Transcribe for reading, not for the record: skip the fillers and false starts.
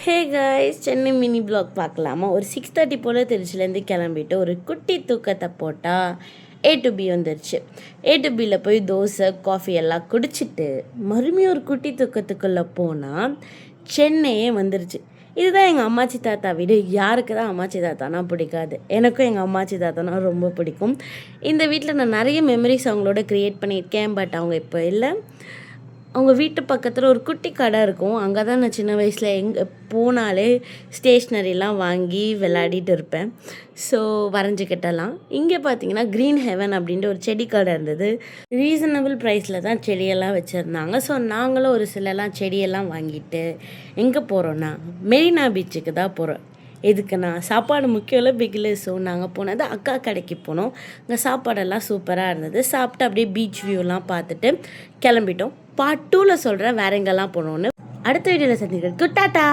ஹே guys, Chennai mini blog பார்க்கலாமா? ஒரு 6:30 போல் திருச்சிலேருந்து கிளம்பிட்டு ஒரு குட்டி தூக்கத்தை போட்டால் A to B வந்துருச்சு. A to Bயில் போய் தோசை காஃபி எல்லாம் குடிச்சிட்டு மறுபடியும் ஒரு குட்டி தூக்கத்துக்குள்ளே போனால் சென்னையே வந்துருச்சு. இதுதான் எங்கள் அம்மாச்சி தாத்தா வீடு. யாருக்கு தான் அம்மாச்சி தாத்தானா பிடிக்காது? எனக்கும் எங்கள் அம்மாச்சி தாத்தானா ரொம்ப பிடிக்கும். இந்த வீட்டில் நான் நிறைய மெமரிஸ் அவங்களோட க்ரியேட் பண்ணியிருக்கேன். பட் அவங்க இப்போ இல்லை. அவங்க வீட்டு பக்கத்தில் ஒரு குட்டி கடை இருக்கும். அங்கே தான் நான் சின்ன வயசில் எங்கே போனாலே ஸ்டேஷ்னரிலாம் வாங்கி விளையாடிட்டு இருப்பேன். ஸோ வரைஞ்சிக்கிட்டலாம். இங்கே பார்த்தீங்கன்னா க்ரீன் ஹெவன் அப்படின்ட்டு ஒரு செடி கடை இருந்தது. ரீசனபிள் ப்ரைஸில் தான் செடியெல்லாம் வச்சுருந்தாங்க. ஸோ நாங்களும் ஒரு சிலலாம் செடியெல்லாம் வாங்கிட்டு எங்கே போகிறோன்னா மெரினா பீச்சுக்கு தான் போகிறோம். எதுக்குண்ணா, சாப்பாடு முக்கியம் இல்லை, பிகில். ஸோ நாங்கள் போனது அக்கா கடைக்கு போனோம். அங்கே சாப்பாடெல்லாம் சூப்பராக இருந்தது. சாப்பிட்டு அப்படியே பீச் வியூலாம் பார்த்துட்டு கிளம்பிட்டோம். பார்ட் 2ல் சொல்கிறேன் வேற எங்கெல்லாம் போனோன்னு. அடுத்த வீடியோவில் சந்திக்கிறேன். டாட்டா.